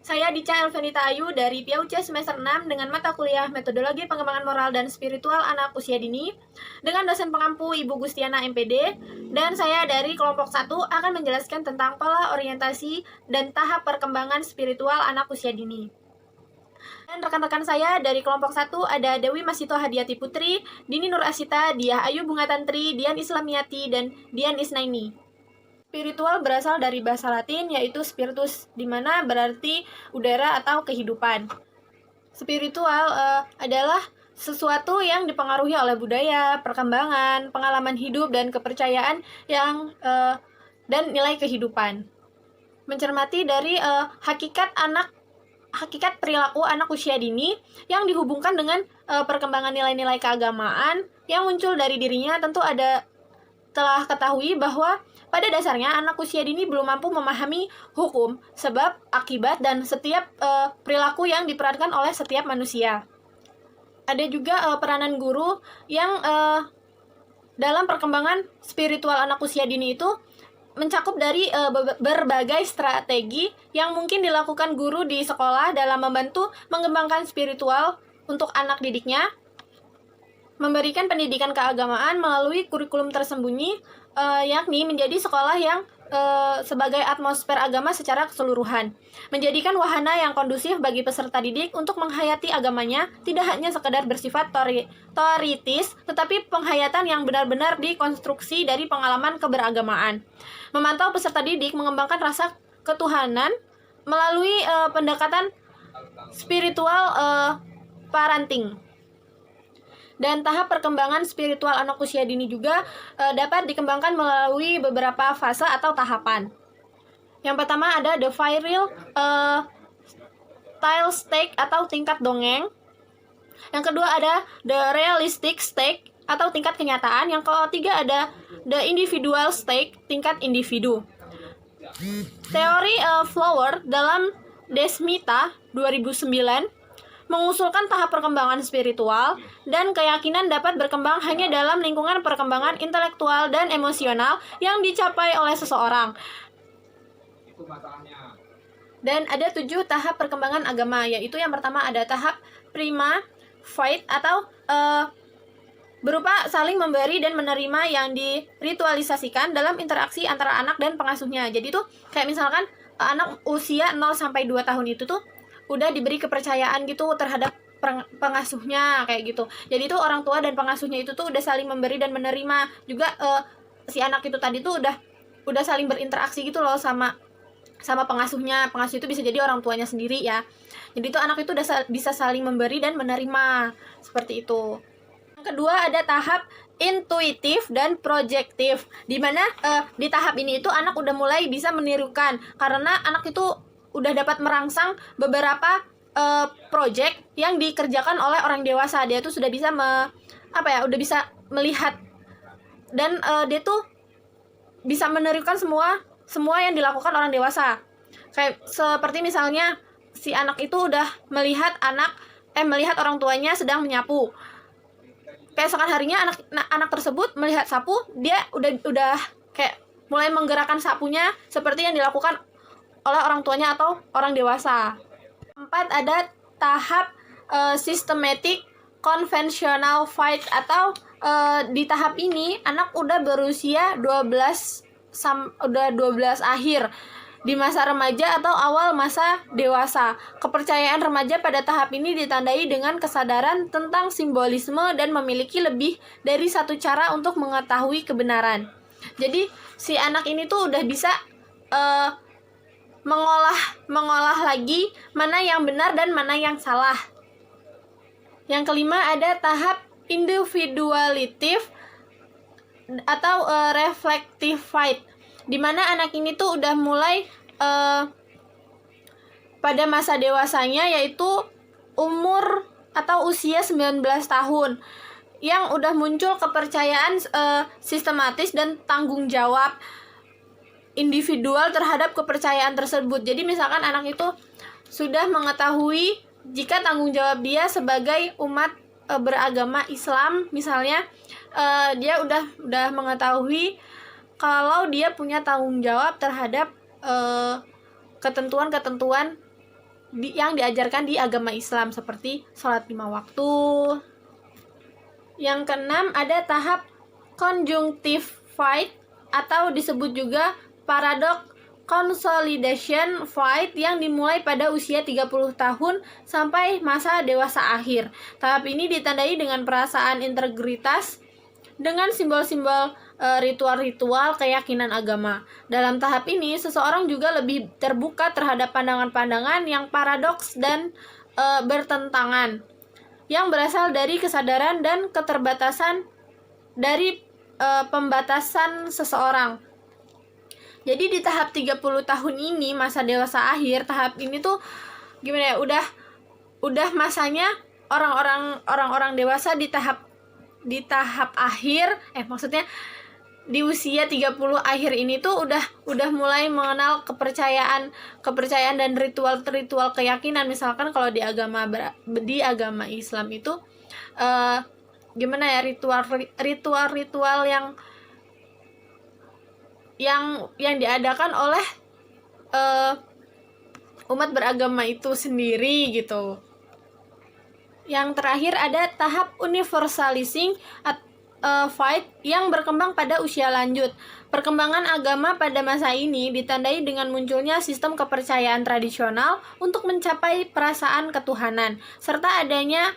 Saya Dica Elvenita Ayu dari PIAUC semester 6 dengan mata kuliah Metodologi Pengembangan Moral dan Spiritual Anak Usia Dini dengan dosen pengampu Ibu Gustiana MPD, dan saya dari kelompok 1 akan menjelaskan tentang pola orientasi dan tahap perkembangan spiritual anak usia dini. Dan rekan-rekan saya dari kelompok 1 ada Dewi Masito Hadiati Putri, Dini Nur Asita, Diah Ayu Bunga Tantri, Dian Islamiati, dan Dian Isnaini. Spiritual berasal dari bahasa Latin yaitu spiritus, di mana berarti udara atau kehidupan. Spiritual adalah sesuatu yang dipengaruhi oleh budaya, perkembangan, pengalaman hidup, dan kepercayaan dan nilai kehidupan. Mencermati dari hakikat perilaku anak usia dini yang dihubungkan dengan perkembangan nilai-nilai keagamaan yang muncul dari dirinya. Tentu telah ketahui bahwa pada dasarnya anak usia dini belum mampu memahami hukum, sebab, akibat, dan setiap perilaku yang diperankan oleh setiap manusia. Ada juga peranan guru yang dalam perkembangan spiritual anak usia dini itu mencakup dari berbagai strategi yang mungkin dilakukan guru di sekolah dalam membantu mengembangkan spiritual untuk anak didiknya, memberikan pendidikan keagamaan melalui kurikulum tersembunyi, yakni menjadi sekolah yang sebagai atmosfer agama secara keseluruhan, menjadikan wahana yang kondusif bagi peserta didik untuk menghayati agamanya, tidak hanya sekedar bersifat teoritis, tetapi penghayatan yang benar-benar dikonstruksi dari pengalaman keberagamaan. Memantau peserta didik mengembangkan rasa ketuhanan melalui pendekatan spiritual parenting. Dan tahap perkembangan spiritual anak usia dini juga dapat dikembangkan melalui beberapa fase atau tahapan. Yang pertama ada the virile tile stage atau tingkat dongeng. Yang kedua ada the realistic stage atau tingkat kenyataan. Yang ketiga ada the individual stage, tingkat individu. Teori Flower dalam Desmita 2009 mengusulkan tahap perkembangan spiritual dan keyakinan dapat berkembang hanya dalam lingkungan perkembangan intelektual dan emosional yang dicapai oleh seseorang. Dan ada 7 tahap perkembangan agama, yaitu yang pertama ada tahap prima faith atau berupa saling memberi dan menerima yang diritualisasikan dalam interaksi antara anak dan pengasuhnya. Jadi tuh kayak misalkan anak usia 0 sampai 2 tahun itu tuh udah diberi kepercayaan gitu terhadap pengasuhnya kayak gitu. Jadi tuh orang tua dan pengasuhnya itu tuh udah saling memberi dan menerima. Juga si anak itu tadi tuh udah saling berinteraksi gitu loh sama pengasuhnya. Pengasuh itu bisa jadi orang tuanya sendiri ya. Jadi tuh anak itu udah bisa saling memberi dan menerima. Seperti itu. Yang kedua ada tahap intuitif dan projektif, dimana di tahap ini itu anak udah mulai bisa menirukan, karena anak itu udah dapat merangsang beberapa project yang dikerjakan oleh orang dewasa. Dia tuh sudah bisa udah bisa melihat dan dia tuh bisa menirukan semua yang dilakukan orang dewasa. Kayak seperti misalnya si anak itu udah melihat orang tuanya sedang menyapu. Keesokan harinya anak tersebut melihat sapu, dia udah kayak mulai menggerakkan sapunya seperti yang dilakukan oleh orang tuanya atau orang dewasa. 4 ada tahap systematic conventional fight atau di tahap ini anak udah berusia 12 akhir, di masa remaja atau awal masa dewasa. Kepercayaan remaja pada tahap ini ditandai dengan kesadaran tentang simbolisme dan memiliki lebih dari satu cara untuk mengetahui kebenaran. Jadi si anak ini tuh udah bisa mengolah lagi mana yang benar dan mana yang salah. Yang kelima ada tahap individuative atau reflective fight, di mana anak ini tuh udah mulai pada masa dewasanya, yaitu umur atau usia 19 tahun, yang udah muncul kepercayaan sistematis dan tanggung jawab individual terhadap kepercayaan tersebut. Jadi misalkan anak itu sudah mengetahui jika tanggung jawab dia sebagai umat beragama Islam misalnya, dia udah mengetahui kalau dia punya tanggung jawab terhadap ketentuan-ketentuan yang diajarkan di agama Islam seperti sholat 5 waktu. Yang keenam ada tahap conjunctive fight atau disebut juga paradox consolidation fight yang dimulai pada usia 30 tahun sampai masa dewasa akhir. Tahap ini ditandai dengan perasaan integritas dengan simbol-simbol ritual-ritual keyakinan agama. Dalam tahap ini, seseorang juga lebih terbuka terhadap pandangan-pandangan yang paradoks dan bertentangan, yang berasal dari kesadaran dan keterbatasan dari pembatasan seseorang. Jadi di tahap 30 tahun ini, masa dewasa akhir, tahap ini tuh gimana ya, udah masanya orang-orang dewasa di tahap akhir, maksudnya di usia 30 akhir ini tuh udah mulai mengenal kepercayaan dan ritual-ritual keyakinan. Misalkan kalau di agama Islam itu gimana ya, ritual-ritual yang diadakan oleh umat beragama itu sendiri gitu. Yang terakhir ada tahap universalizing fight yang berkembang pada usia lanjut. Perkembangan agama pada masa ini ditandai dengan munculnya sistem kepercayaan tradisional untuk mencapai perasaan ketuhanan, serta adanya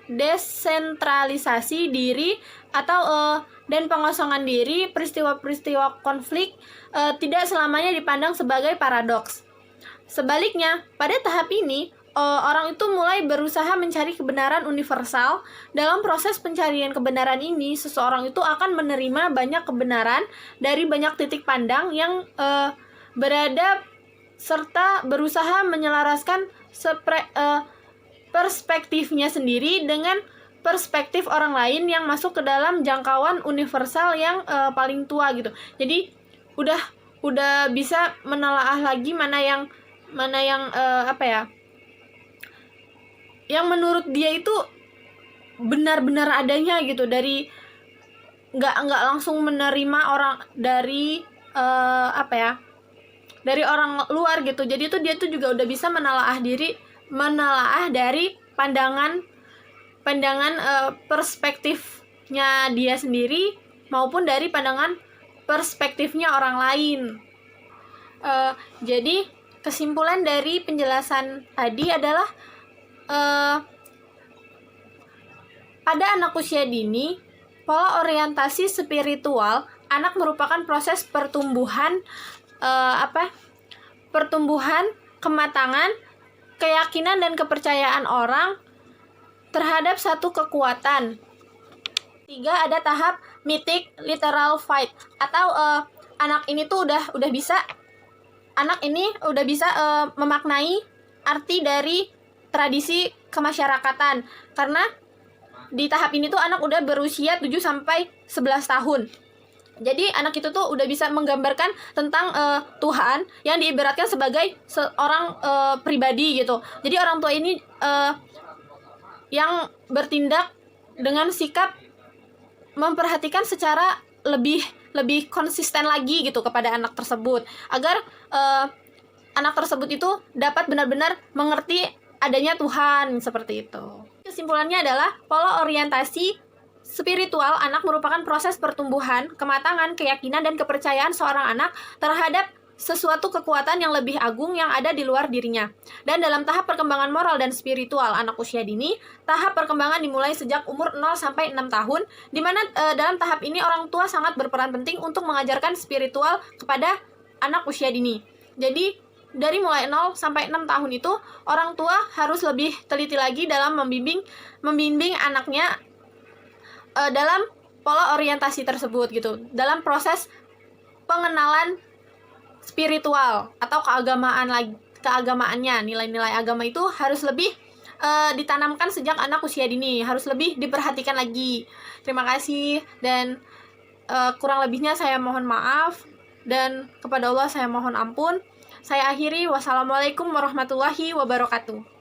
desentralisasi diri atau dan pengosongan diri. Peristiwa-peristiwa konflik tidak selamanya dipandang sebagai paradoks. Sebaliknya, pada tahap ini orang itu mulai berusaha mencari kebenaran universal. Dalam proses pencarian kebenaran ini, seseorang itu akan menerima banyak kebenaran dari banyak titik pandang yang berada, serta berusaha menyelaraskan perspektifnya sendiri dengan perspektif orang lain yang masuk ke dalam jangkauan universal yang paling tua gitu. Jadi udah bisa menelaah lagi mana yang yang menurut dia itu benar-benar adanya gitu, dari nggak langsung menerima orang dari dari orang luar gitu. Jadi itu dia tuh juga udah bisa menelaah dari pandangan perspektifnya dia sendiri maupun dari pandangan perspektifnya orang lain. Jadi kesimpulan dari penjelasan tadi adalah pada anak usia dini, pola orientasi spiritual anak merupakan proses pertumbuhan, kematangan, keyakinan dan kepercayaan orang terhadap satu kekuatan. 3, ada tahap mythic literal fight atau anak ini tuh udah bisa memaknai arti dari tradisi kemasyarakatan, karena di tahap ini tuh anak udah berusia 7 sampai 11 tahun. Jadi anak itu tuh udah bisa menggambarkan tentang Tuhan yang diibaratkan sebagai seorang pribadi gitu. Jadi orang tua ini yang bertindak dengan sikap memperhatikan secara lebih konsisten lagi gitu kepada anak tersebut, agar anak tersebut itu dapat benar-benar mengerti adanya Tuhan, seperti itu. Kesimpulannya adalah pola orientasi spiritual anak merupakan proses pertumbuhan, kematangan, keyakinan dan kepercayaan seorang anak terhadap sesuatu kekuatan yang lebih agung yang ada di luar dirinya. Dan dalam tahap perkembangan moral dan spiritual anak usia dini, tahap perkembangan dimulai sejak umur 0 sampai 6 tahun, di mana dalam tahap ini orang tua sangat berperan penting untuk mengajarkan spiritual kepada anak usia dini. Jadi dari mulai 0 sampai 6 tahun itu orang tua harus lebih teliti lagi dalam membimbing anaknya dalam pola orientasi tersebut gitu, dalam proses pengenalan spiritual atau keagamaannya. Nilai-nilai agama itu harus lebih ditanamkan sejak anak usia dini, harus lebih diperhatikan lagi. Terima kasih, dan kurang lebihnya saya mohon maaf, dan kepada Allah saya mohon ampun. Saya akhiri, wassalamualaikum warahmatullahi wabarakatuh.